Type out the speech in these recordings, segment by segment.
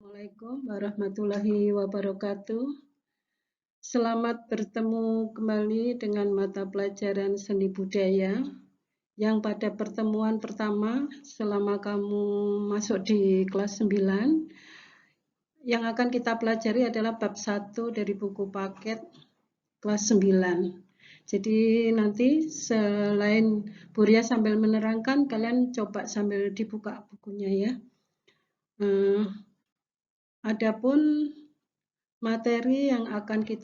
Assalamualaikum warahmatullahi wabarakatuh. Selamat bertemu kembali dengan mata pelajaran seni budaya yang pada pertemuan pertama selama kamu masuk di kelas 9 yang akan kita pelajari adalah bab 1 dari buku paket kelas 9. Jadi nanti selain Buria sambil menerangkan, kalian coba sambil dibuka bukunya ya. Adapun materi yang akan kita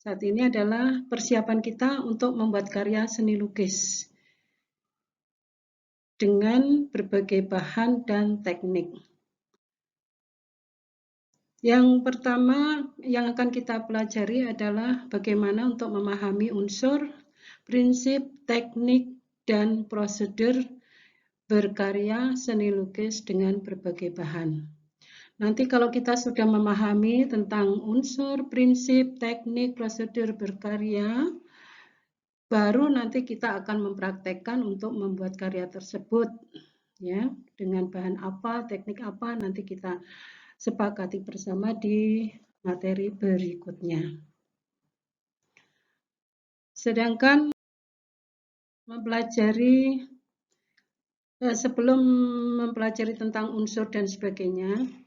saat ini adalah persiapan kita untuk membuat karya seni lukis dengan berbagai bahan dan teknik. Yang pertama yang akan kita pelajari adalah bagaimana untuk memahami unsur, prinsip, teknik, dan prosedur berkarya seni lukis dengan berbagai bahan. Nanti kalau kita sudah memahami tentang unsur, prinsip, teknik, prosedur berkarya, baru nanti kita akan mempraktekkan untuk membuat karya tersebut. Ya, dengan bahan apa, teknik apa, nanti kita sepakati bersama di materi berikutnya. Sedangkan sebelum mempelajari tentang unsur dan sebagainya,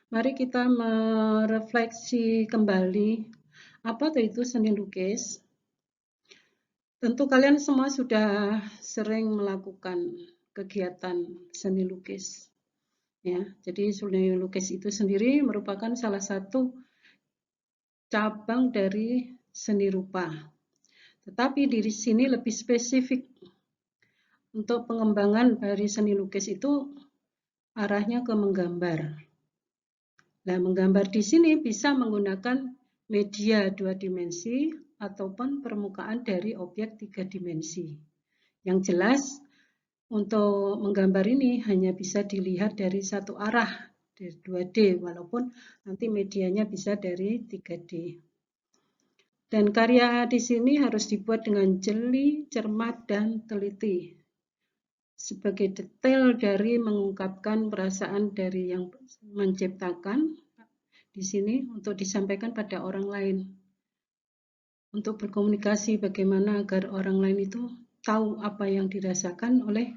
mari kita merefleksi kembali apa itu seni lukis. Tentu kalian semua sudah sering melakukan kegiatan seni lukis. Ya, jadi seni lukis itu sendiri merupakan salah satu cabang dari seni rupa. Tetapi di sini lebih spesifik. Untuk pengembangan dari seni lukis itu arahnya ke menggambar. Nah, menggambar di sini bisa menggunakan media 2 dimensi ataupun permukaan dari objek 3 dimensi. Yang jelas, untuk menggambar ini hanya bisa dilihat dari satu arah, dari 2D, walaupun nanti medianya bisa dari 3D. Dan karya di sini harus dibuat dengan jeli, cermat, dan teliti. Sebagai detail dari mengungkapkan perasaan dari yang menciptakan di sini untuk disampaikan pada orang lain. Untuk berkomunikasi bagaimana agar orang lain itu tahu apa yang dirasakan oleh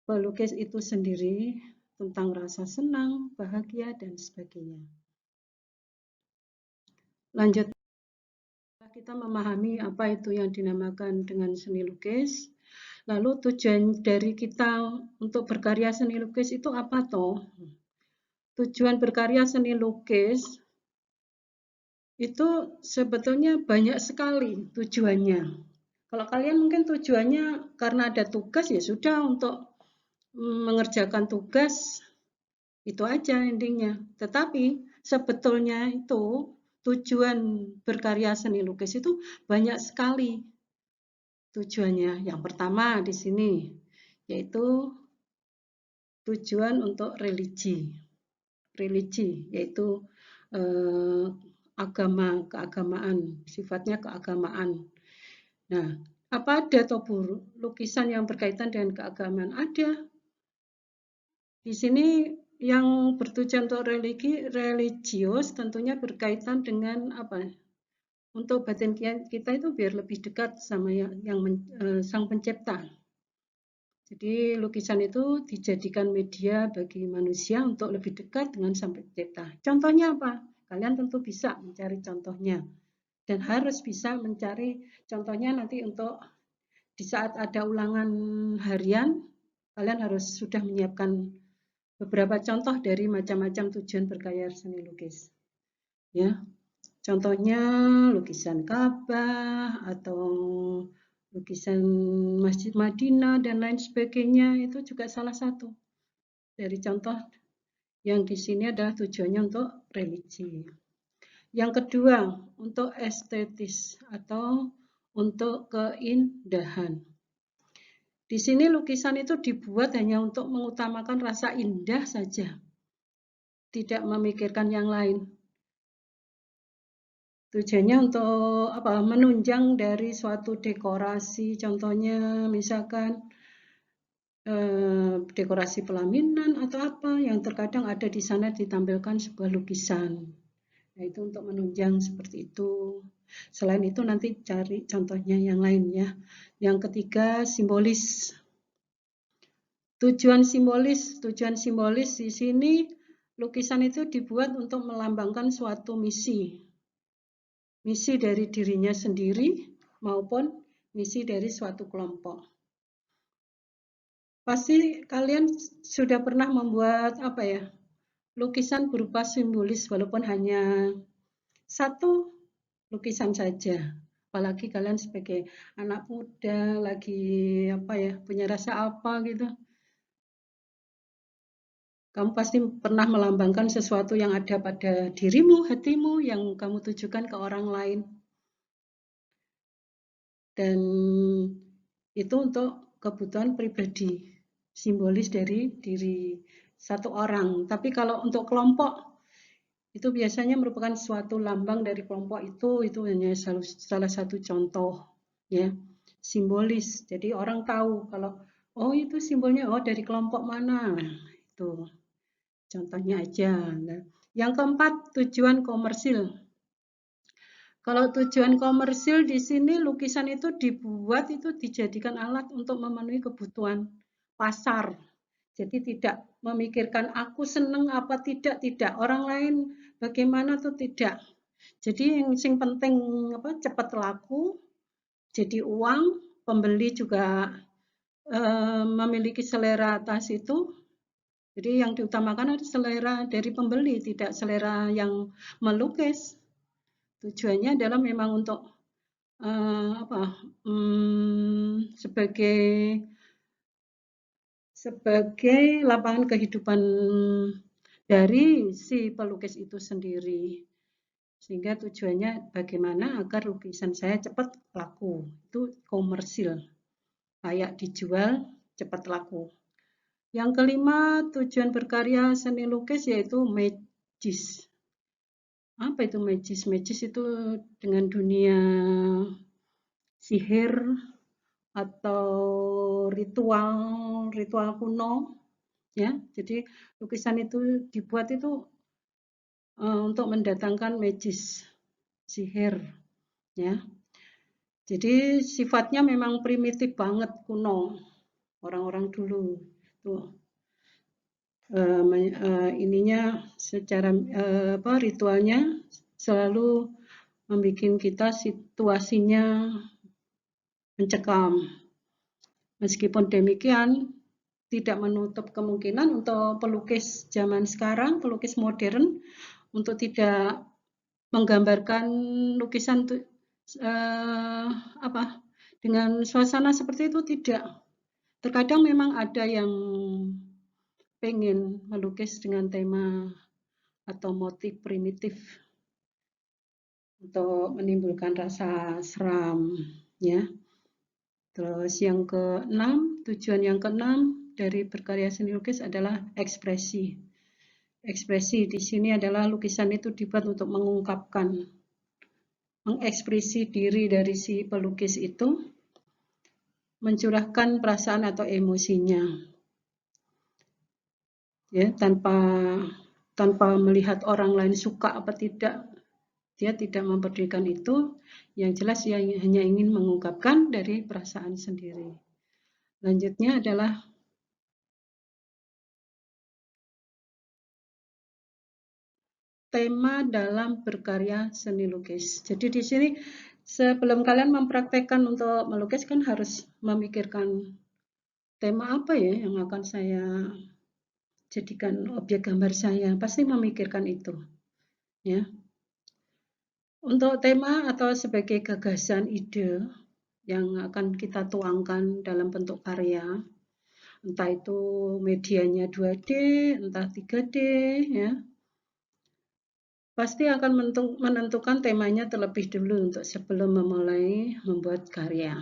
pelukis itu sendiri tentang rasa senang, bahagia, dan sebagainya. Lanjut, kita memahami apa itu yang dinamakan dengan seni lukis. Lalu tujuan dari kita untuk berkarya seni lukis itu apa toh? Tujuan berkarya seni lukis itu sebetulnya banyak sekali tujuannya. Kalau kalian mungkin tujuannya karena ada tugas ya sudah untuk mengerjakan tugas itu aja intinya. Tetapi sebetulnya itu tujuan berkarya seni lukis itu banyak sekali tujuannya. Yang pertama di sini yaitu tujuan untuk religi yaitu keagamaan, sifatnya keagamaan. Nah, apa ada toh lukisan yang berkaitan dengan keagamaan? Ada. Di sini yang bertujuan untuk religius tentunya berkaitan dengan apa? Untuk batin kita itu biar lebih dekat sama sang pencipta. Jadi lukisan itu dijadikan media bagi manusia untuk lebih dekat dengan sang pencipta. Contohnya apa? Kalian tentu bisa mencari contohnya. Dan harus bisa mencari contohnya nanti untuk di saat ada ulangan harian, kalian harus sudah menyiapkan beberapa contoh dari macam-macam tujuan berkarya seni lukis. Ya, contohnya lukisan Ka'bah atau lukisan Masjid Madinah dan lain sebagainya itu juga salah satu dari contoh yang di sini adalah tujuannya untuk religi. Yang kedua, untuk estetis atau untuk keindahan. Di sini lukisan itu dibuat hanya untuk mengutamakan rasa indah saja, tidak memikirkan yang lain. Tujuannya untuk apa? Menunjang dari suatu dekorasi, contohnya misalkan dekorasi pelaminan atau apa yang terkadang ada di sana ditampilkan sebuah lukisan. Nah, itu untuk menunjang seperti itu. Selain itu nanti cari contohnya yang lain ya. Yang ketiga, simbolis. Tujuan simbolis di sini lukisan itu dibuat untuk melambangkan suatu misi. Misi dari dirinya sendiri maupun misi dari suatu kelompok. Pasti kalian sudah pernah membuat apa ya? Lukisan berupa simbolis walaupun hanya satu lukisan saja. Apalagi kalian sebagai anak muda lagi apa ya, punya rasa apa gitu. Kamu pasti pernah melambangkan sesuatu yang ada pada dirimu, hatimu yang kamu tujukan ke orang lain. Dan itu untuk kebutuhan pribadi, simbolis dari diri satu orang. Tapi kalau untuk kelompok, itu biasanya merupakan suatu lambang dari kelompok itu hanya salah satu contoh ya, simbolis. Jadi orang tahu kalau oh itu simbolnya oh dari kelompok mana. Itu contohnya aja. Nah, yang keempat, tujuan komersil. Kalau tujuan komersil di sini lukisan itu dibuat itu dijadikan alat untuk memenuhi kebutuhan pasar. Jadi tidak memikirkan aku seneng apa tidak, orang lain bagaimana tuh tidak. Jadi yang penting apa cepat laku, jadi uang, pembeli juga memiliki selera atas itu. Jadi yang diutamakan adalah selera dari pembeli, tidak selera yang melukis. Tujuannya adalah memang untuk sebagai lapangan kehidupan dari si pelukis itu sendiri. Sehingga tujuannya bagaimana agar lukisan saya cepat laku. Itu komersil. Kayak dijual cepat laku. Yang kelima, tujuan berkarya seni lukis yaitu magis. Apa itu magis? Magis itu dengan dunia sihir atau ritual kuno ya. Jadi lukisan itu dibuat itu untuk mendatangkan magis, sihir ya. Jadi sifatnya memang primitif banget, kuno. Orang-orang dulu tuh ininya secara ritualnya selalu membuat kita situasinya mencekam. Meskipun demikian, tidak menutup kemungkinan untuk pelukis zaman sekarang, pelukis modern, untuk tidak menggambarkan lukisan dengan suasana seperti itu tidak. Terkadang memang ada yang pengen melukis dengan tema atau motif primitif untuk menimbulkan rasa seram ya. Terus yang keenam, tujuan yang keenam dari berkarya seni lukis adalah ekspresi. Ekspresi di sini adalah lukisan itu dibuat untuk mengungkapkan, mengekspresi diri dari si pelukis itu, mencurahkan perasaan atau emosinya, ya tanpa melihat orang lain suka apa tidak. Dia tidak memperdulikan itu, yang jelas dia hanya ingin mengungkapkan dari perasaan sendiri. Lanjutnya adalah tema dalam berkarya seni lukis. Jadi di sini sebelum kalian mempraktekkan untuk melukis kan harus memikirkan tema apa ya yang akan saya jadikan objek gambar saya. Pasti memikirkan itu, ya. Untuk tema atau sebagai gagasan ide yang akan kita tuangkan dalam bentuk karya, entah itu medianya 2D, entah 3D, ya. Pasti akan menentukan temanya terlebih dulu untuk sebelum memulai membuat karya.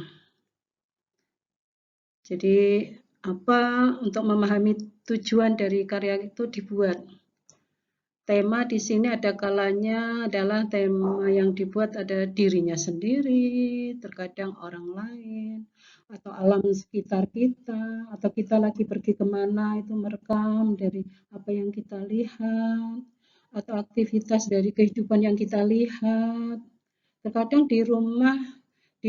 Jadi apa untuk memahami tujuan dari karya itu dibuat. Tema di sini ada kalanya adalah tema yang dibuat ada dirinya sendiri, terkadang orang lain, atau alam sekitar kita, atau kita lagi pergi kemana itu merekam dari apa yang kita lihat, atau aktivitas dari kehidupan yang kita lihat. Terkadang di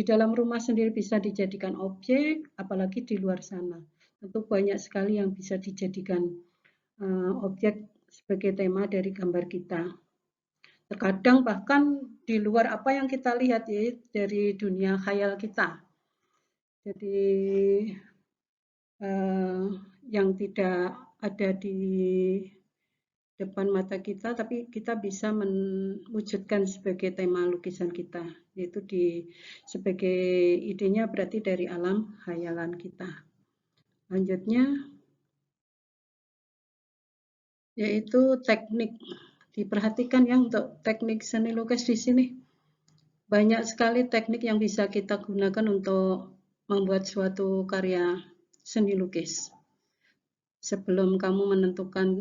dalam rumah sendiri bisa dijadikan objek, apalagi di luar sana. Tentu banyak sekali yang bisa dijadikan objek sebagai tema dari gambar kita. Terkadang bahkan di luar apa yang kita lihat ya, dari dunia khayal kita. Jadi yang tidak ada di depan mata kita, tapi kita bisa mewujudkan sebagai tema lukisan kita, yaitu sebagai idenya berarti dari alam khayalan kita. Lanjutnya yaitu teknik. Diperhatikan ya untuk teknik seni lukis di sini. Banyak sekali teknik yang bisa kita gunakan untuk membuat suatu karya seni lukis. Sebelum kamu menentukan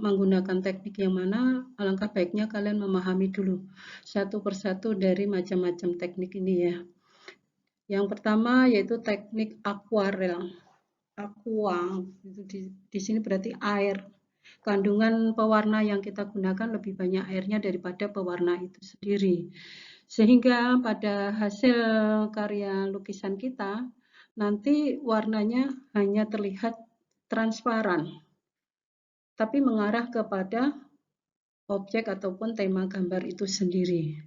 menggunakan teknik yang mana, alangkah baiknya kalian memahami dulu satu persatu dari macam-macam teknik ini ya. Yang pertama yaitu teknik akuarel. Aqua itu di sini berarti air. Kandungan pewarna yang kita gunakan lebih banyak airnya daripada pewarna itu sendiri. Sehingga pada hasil karya lukisan kita nanti warnanya hanya terlihat transparan, tapi mengarah kepada objek ataupun tema gambar itu sendiri.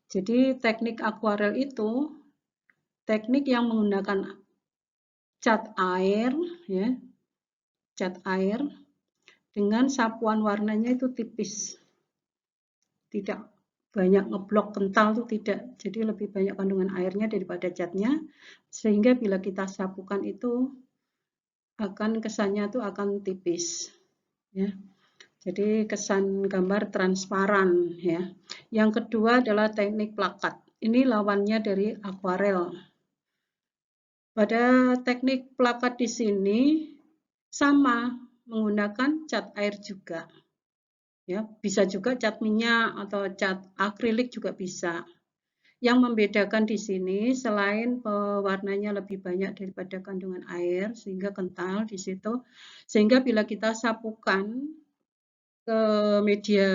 Jadi teknik akuarel itu teknik yang menggunakan cat air, ya, cat air dengan sapuan warnanya itu tipis, tidak banyak ngeblok kental itu tidak, jadi lebih banyak kandungan airnya daripada catnya, sehingga bila kita sapukan itu akan kesannya itu akan tipis, ya. Jadi kesan gambar transparan ya. Yang kedua adalah teknik plakat. Ini lawannya dari akuarel. Pada teknik plakat di sini sama menggunakan cat air juga. Ya, bisa juga cat minyak atau cat akrilik juga bisa. Yang membedakan di sini selain pewarnanya lebih banyak daripada kandungan air sehingga kental di situ, sehingga bila kita sapukan ke media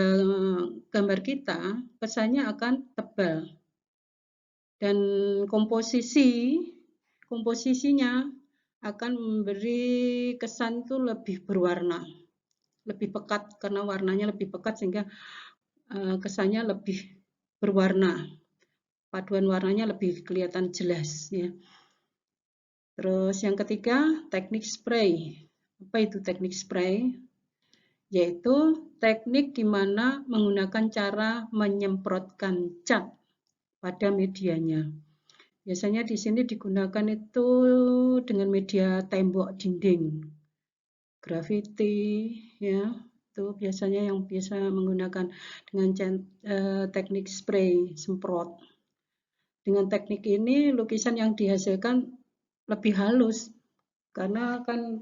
gambar kita, kesannya akan tebal dan komposisinya akan memberi kesan tuh lebih berwarna, lebih pekat karena warnanya lebih pekat sehingga kesannya lebih berwarna. Paduan warnanya lebih kelihatan jelas ya. Terus yang ketiga, teknik spray. Apa itu teknik spray? Yaitu teknik di mana menggunakan cara menyemprotkan cat pada medianya. Biasanya di sini digunakan itu dengan media tembok dinding, grafiti ya. Itu biasanya yang biasa menggunakan dengan teknik spray, semprot. Dengan teknik ini lukisan yang dihasilkan lebih halus karena kan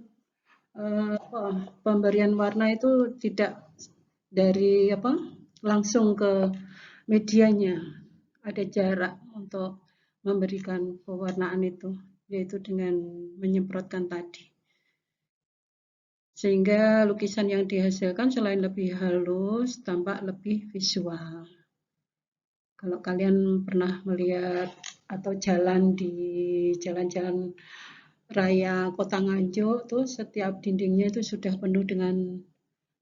pemberian warna itu tidak dari langsung ke medianya, ada jarak untuk memberikan pewarnaan itu, yaitu dengan menyemprotkan tadi. Sehingga lukisan yang dihasilkan selain lebih halus, tampak lebih visual. Kalau kalian pernah melihat atau jalan di jalan-jalan raya Kota Nganjuk tuh setiap dindingnya itu sudah penuh dengan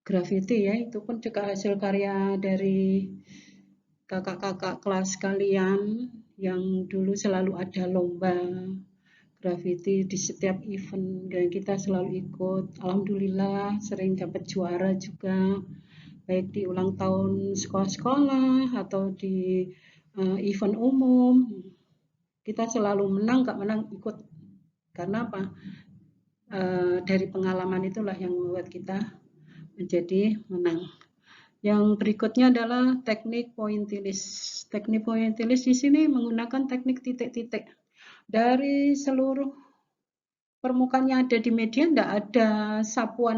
grafiti ya, itu pun juga hasil karya dari kakak-kakak kelas kalian yang dulu selalu ada lomba grafiti di setiap event dan kita selalu ikut. Alhamdulillah sering dapat juara juga, baik di ulang tahun sekolah-sekolah atau di event umum. Kita selalu menang, gak menang ikut. Karena apa? Dari pengalaman itulah yang membuat kita menjadi menang. Yang berikutnya adalah teknik pointillis. Teknik pointillis di sini menggunakan teknik titik-titik. Dari seluruh permukaan yang ada di media tidak ada sapuan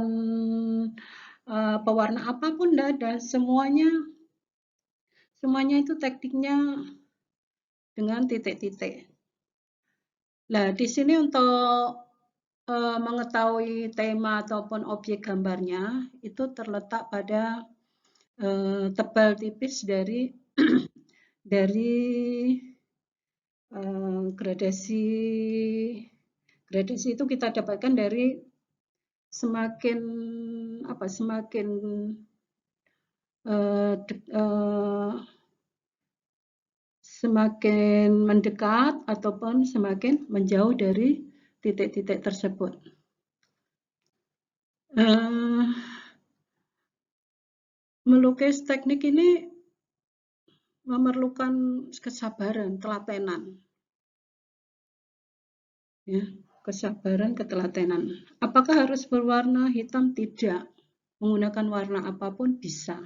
pewarna apapun tidak ada, semuanya itu tekniknya dengan titik-titik. Nah, di sini untuk mengetahui tema ataupun objek gambarnya itu terletak pada tebal tipis dari gradasi itu kita dapatkan dari semakin semakin mendekat ataupun semakin menjauh dari titik-titik tersebut. Melukis teknik ini memerlukan kesabaran, telatenan. Ya, kesabaran, ketelatenan. Apakah harus berwarna hitam? Tidak. Menggunakan warna apapun bisa.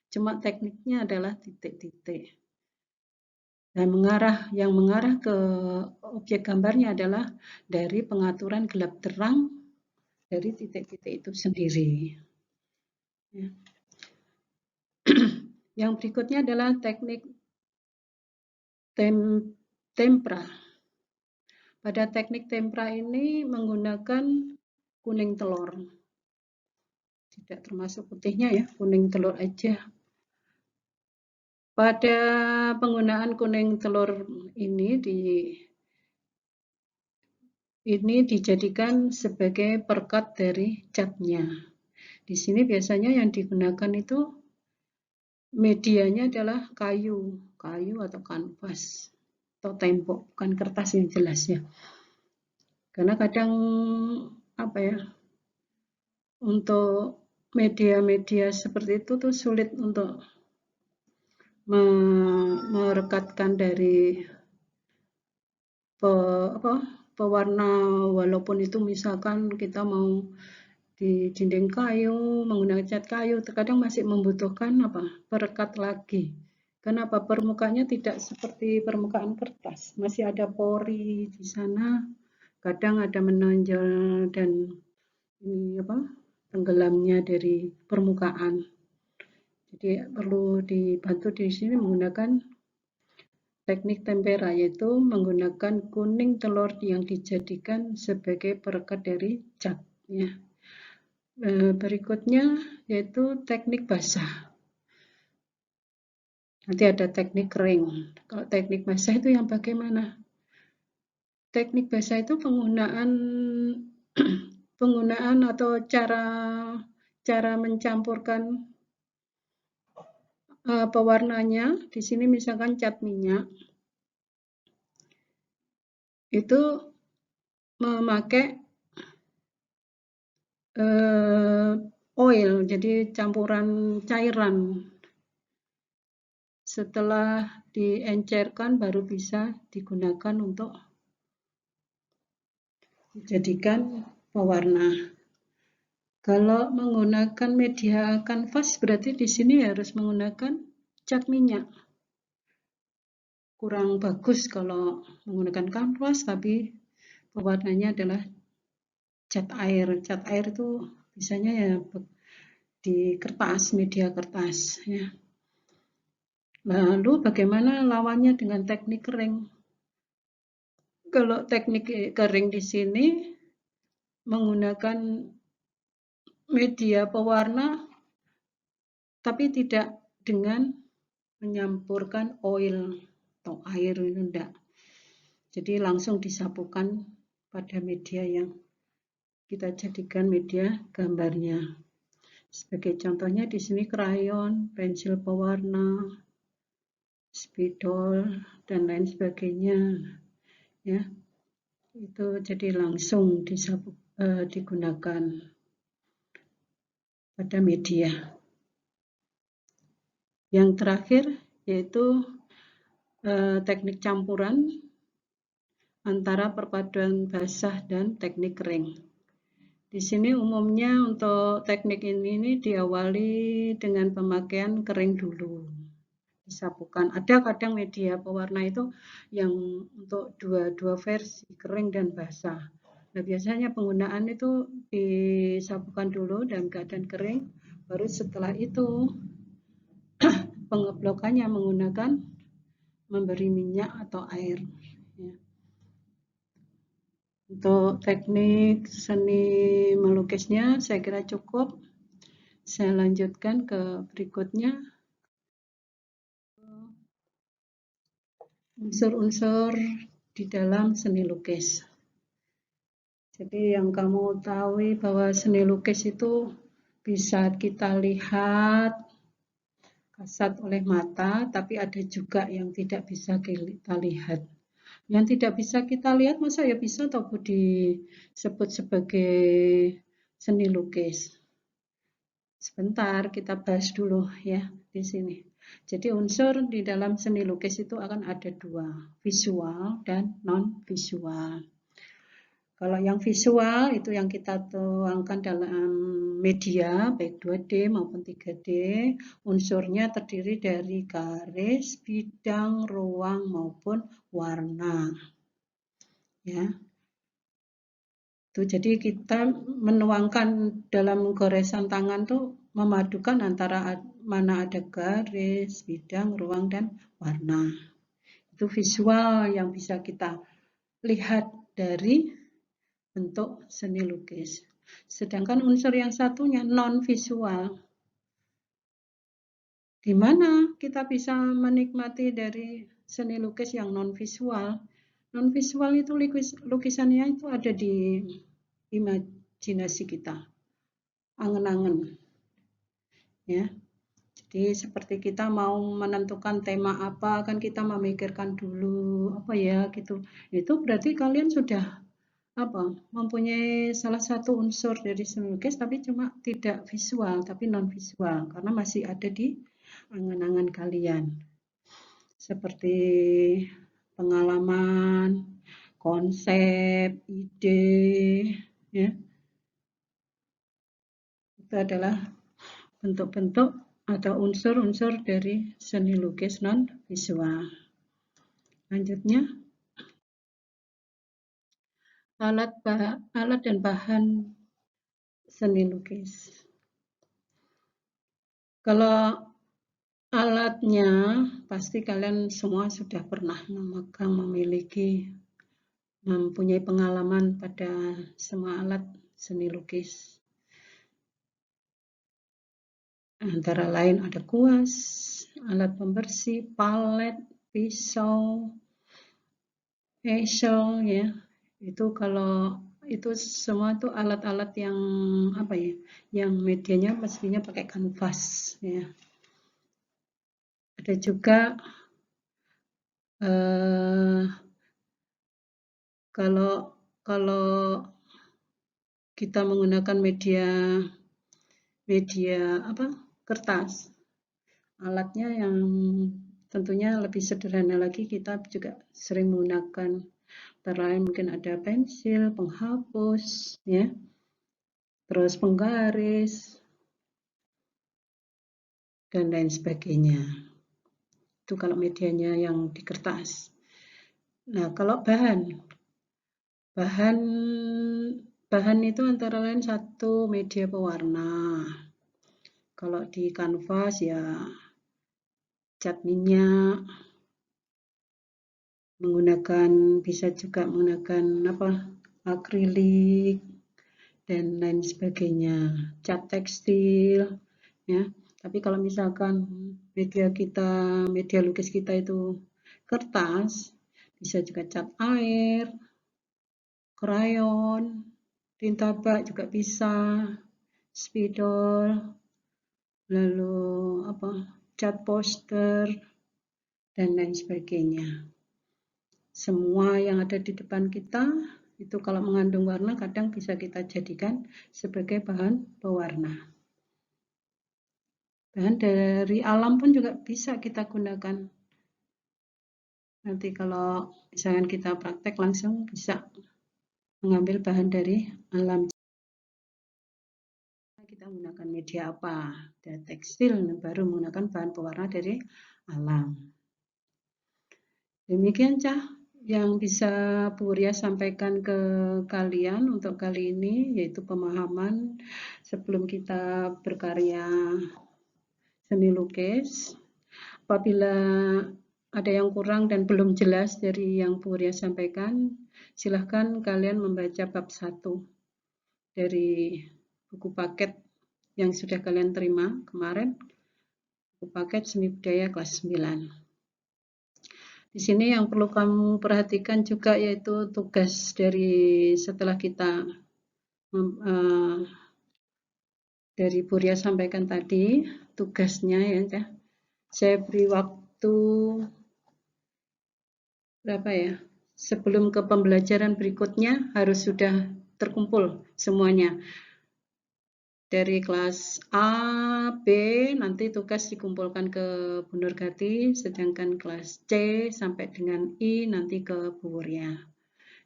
Cuma tekniknya adalah titik-titik. Dan yang mengarah ke objek gambarnya adalah dari pengaturan gelap terang dari titik-titik itu sendiri. Ya. Yang berikutnya adalah teknik tempera. Pada teknik tempera ini menggunakan kuning telur. Tidak termasuk putihnya ya, kuning telur aja. Pada penggunaan kuning telur ini dijadikan sebagai perekat dari catnya. Di sini biasanya yang digunakan itu medianya adalah kayu atau kanvas atau tembok, bukan kertas yang jelas ya. Karena kadang untuk media-media seperti itu tuh sulit untuk merekatkan dari pewarna, walaupun itu misalkan kita mau di dinding kayu menggunakan cat kayu, terkadang masih membutuhkan perekat lagi. Kenapa? Permukaannya tidak seperti permukaan kertas, masih ada pori di sana, kadang ada menonjol dan tenggelamnya dari permukaan. Jadi perlu dibantu di sini menggunakan teknik tempera, yaitu menggunakan kuning telur yang dijadikan sebagai perekat dari cat. Ya. Berikutnya yaitu teknik basah. Nanti ada teknik kering. Kalau teknik basah itu yang bagaimana? Teknik basah itu penggunaan atau cara mencampurkan pewarnanya. Di sini misalkan cat minyak itu memakai oil, jadi campuran cairan. Setelah diencerkan baru bisa digunakan untuk dijadikan pewarna. Kalau menggunakan media kanvas berarti di sini harus menggunakan cat minyak. Kurang bagus kalau menggunakan kanvas, tapi pewarnanya adalah cat air. Cat air itu biasanya ya di kertas, media kertas ya. Lalu bagaimana lawannya dengan teknik kering? Kalau teknik kering di sini menggunakan media pewarna tapi tidak dengan menyampurkan oil atau air, itu enggak. Jadi langsung disapukan pada media yang kita jadikan media gambarnya. Sebagai contohnya di sini krayon, pensil pewarna, spidol dan lain sebagainya ya. Itu jadi langsung digunakan pada media. Yang terakhir yaitu teknik campuran antara perpaduan basah dan teknik kering. Di sini umumnya untuk teknik ini diawali dengan pemakaian kering dulu. Disapukan. Ada kadang media pewarna itu yang untuk dua versi, kering dan basah. Nah, biasanya penggunaan itu disapukan dulu dalam keadaan kering, Baru setelah itu pengeblokannya menggunakan memberi minyak atau air. Ya. Untuk teknik seni melukisnya saya kira cukup. Saya lanjutkan ke berikutnya. Unsur-unsur di dalam seni lukis. Jadi yang kamu tahu bahwa seni lukis itu bisa kita lihat kasat oleh mata, tapi ada juga yang tidak bisa kita lihat. Yang tidak bisa kita lihat masa ya bisa atau disebut sebagai seni lukis. Sebentar kita bahas dulu ya di sini. Jadi unsur di dalam seni lukis itu akan ada dua, visual dan non-visual. Kalau yang visual itu yang kita tuangkan dalam media, baik 2D maupun 3D, unsurnya terdiri dari garis, bidang, ruang maupun warna. Ya. Jadi kita menuangkan dalam goresan tangan tuh memadukan antara mana ada garis, bidang, ruang, dan warna. Itu visual yang bisa kita lihat dari bentuk seni lukis. Sedangkan unsur yang satunya non-visual. Di mana kita bisa menikmati dari seni lukis yang non-visual? Non-visual itu lukisannya itu ada di imajinasi kita, angen-angen. Ya. Jadi seperti kita mau menentukan tema apa, kan kita memikirkan dulu apa ya gitu. Itu berarti kalian sudah mempunyai salah satu unsur dari seni lukis, tapi cuma tidak visual, tapi non visual karena masih ada di angan-angan kalian. Seperti pengalaman, konsep, ide, ya. Itu adalah bentuk-bentuk atau unsur-unsur dari seni lukis non visual. Lanjutnya, alat dan bahan seni lukis. Kalau alatnya pasti kalian semua sudah pernah memegang, mempunyai pengalaman pada semua alat seni lukis. Antara lain ada kuas, alat pembersih, palet, pisau, easel, ya. Itu kalau itu semua tuh alat-alat yang yang medianya mestinya pakai kanvas, ya. Ada juga kalau kita menggunakan media kertas, alatnya yang tentunya lebih sederhana lagi, kita juga sering menggunakan antara mungkin ada pensil, penghapus, ya, terus penggaris, dan lain sebagainya. Itu kalau medianya yang di kertas. Nah, kalau bahan itu antara lain satu media pewarna. Kalau di kanvas ya cat minyak, bisa juga menggunakan akrilik dan lain sebagainya, cat tekstil, ya. Tapi kalau misalkan media lukis kita itu kertas, bisa juga cat air, krayon, tinta bak juga bisa, spidol, lalu cat poster, dan lain sebagainya. Semua yang ada di depan kita itu kalau mengandung warna kadang bisa kita jadikan sebagai bahan pewarna. Bahan dari alam pun juga bisa kita gunakan. Nanti kalau misalkan kita praktek langsung bisa mengambil bahan dari alam. Kita menggunakan media apa? Dari tekstil, baru menggunakan bahan pewarna dari alam. Demikian Cah yang bisa Bu Ria sampaikan ke kalian untuk kali ini, yaitu pemahaman sebelum kita berkarya seni lukis. Apabila ada yang kurang dan belum jelas dari yang Bu Ria sampaikan, silahkan kalian membaca bab 1 dari buku paket yang sudah kalian terima kemarin, buku paket Seni Budaya kelas 9. Di sini yang perlu kamu perhatikan juga yaitu tugas dari setelah kita dari Bu Ria sampaikan tadi, tugasnya ya. Saya beri waktu berapa ya? Sebelum ke pembelajaran berikutnya harus sudah terkumpul semuanya. Dari kelas A, B, nanti tugas dikumpulkan ke Bu Nurgati, sedangkan kelas C sampai dengan I nanti ke Bu Ria.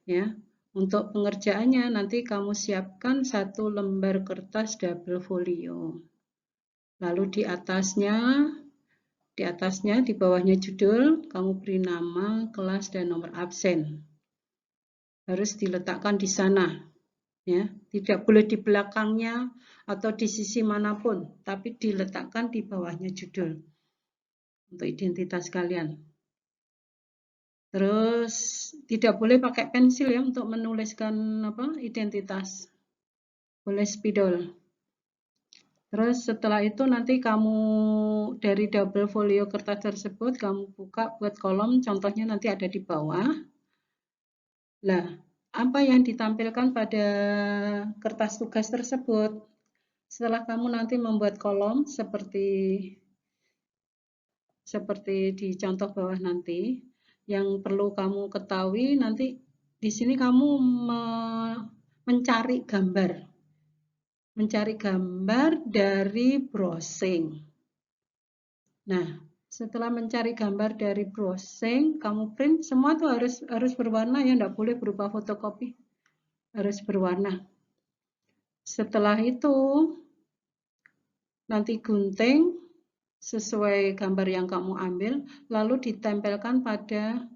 Ya, untuk pengerjaannya nanti kamu siapkan 1 lembar kertas double folio. Lalu di atasnya, di bawahnya judul, kamu beri nama, kelas, dan nomor absen. Harus diletakkan di sana. Ya, tidak boleh di belakangnya atau di sisi manapun, tapi diletakkan di bawahnya judul untuk identitas kalian. Terus tidak boleh pakai pensil ya untuk menuliskan identitas, boleh spidol. Terus setelah itu nanti kamu dari double folio kertas tersebut kamu buka buat kolom, contohnya nanti ada di bawah. Nah, apa yang ditampilkan pada kertas tugas tersebut? Setelah kamu nanti membuat kolom seperti di contoh bawah nanti, yang perlu kamu ketahui nanti di sini kamu mencari gambar dari browsing. Nah, setelah mencari gambar dari browsing, kamu print semua tuh harus berwarna ya, enggak boleh berupa fotokopi, harus berwarna. Setelah itu nanti gunting sesuai gambar yang kamu ambil, lalu ditempelkan pada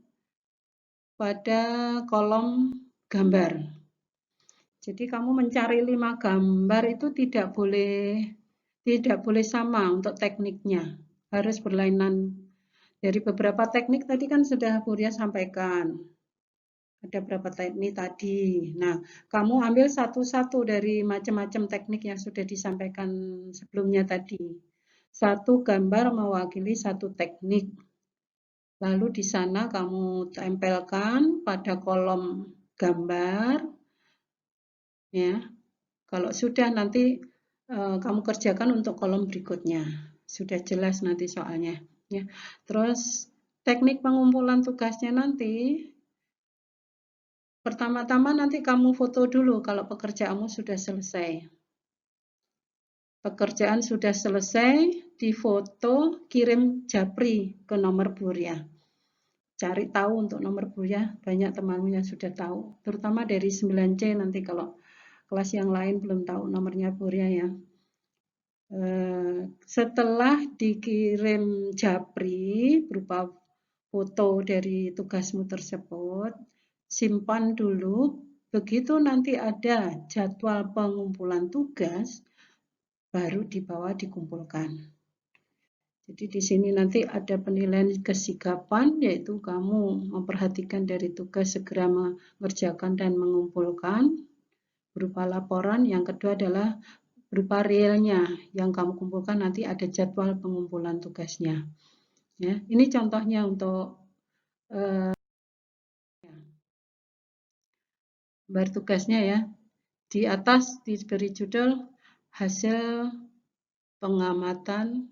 kolom gambar. Jadi kamu mencari 5 gambar itu tidak boleh sama untuk tekniknya, harus berlainan. Dari beberapa teknik tadi kan sudah Bu Ria sampaikan. Ada berapa teknik tadi. Nah, kamu ambil satu-satu dari macam-macam teknik yang sudah disampaikan sebelumnya tadi. Satu gambar mewakili satu teknik. Lalu di sana kamu tempelkan pada kolom gambar. Ya. Kalau sudah nanti kamu kerjakan untuk kolom berikutnya. Sudah jelas nanti soalnya. Ya. Terus teknik pengumpulan tugasnya nanti pertama-tama nanti kamu foto dulu kalau pekerjaanmu sudah selesai. Pekerjaan sudah selesai, difoto, kirim japri ke nomor Bu Ria. Cari tahu untuk nomor Bu Ria, banyak temanmu yang sudah tahu. Terutama dari 9C nanti kalau kelas yang lain belum tahu nomornya Bu Ria ya. Setelah dikirim japri berupa foto dari tugasmu tersebut, simpan dulu, begitu nanti ada jadwal pengumpulan tugas, baru dibawa dikumpulkan. Jadi di sini nanti ada penilaian kesigapan, yaitu kamu memperhatikan dari tugas segera mengerjakan dan mengumpulkan berupa laporan. Yang kedua adalah berupa realnya yang kamu kumpulkan, nanti ada jadwal pengumpulan tugasnya. Ya, ini contohnya untuk gambar tugasnya ya. Di atas diberi judul hasil pengamatan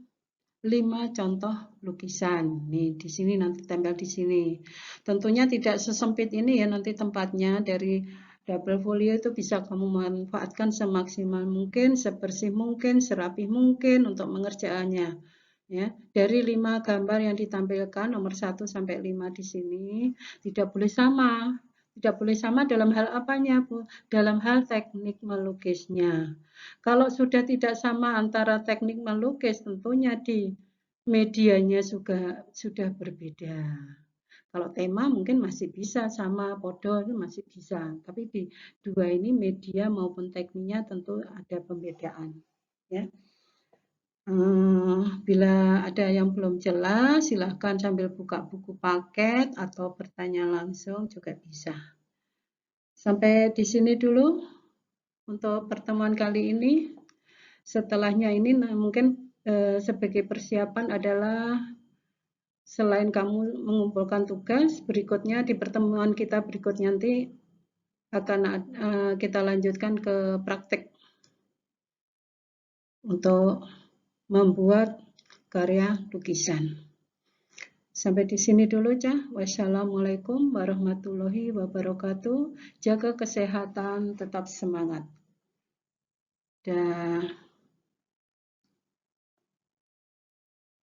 5 contoh lukisan. Nih di sini nanti tempel di sini. Tentunya tidak sesempit ini ya nanti tempatnya. Dari double folio itu bisa kamu manfaatkan semaksimal mungkin, sebersih mungkin, serapih mungkin untuk mengerjakannya. Ya, dari 5 gambar yang ditampilkan nomor 1 sampai 5 di sini tidak boleh sama. Tidak boleh sama dalam hal apanya, Bu? Dalam hal teknik melukisnya. Kalau sudah tidak sama antara teknik melukis, tentunya di medianya juga sudah berbeda. Kalau tema mungkin masih bisa sama podo itu masih bisa, tapi di dua ini media maupun tekniknya tentu ada pembedaan. Ya. Bila ada yang belum jelas, silahkan sambil buka buku paket atau bertanya langsung juga bisa. Sampai di sini dulu untuk pertemuan kali ini. Setelahnya ini mungkin sebagai persiapan adalah selain kamu mengumpulkan tugas, berikutnya di pertemuan kita berikutnya nanti akan kita lanjutkan ke praktek untuk membuat karya lukisan. Sampai di sini dulu, Cah. Wassalamualaikum warahmatullahi wabarakatuh. Jaga kesehatan, tetap semangat. Dah.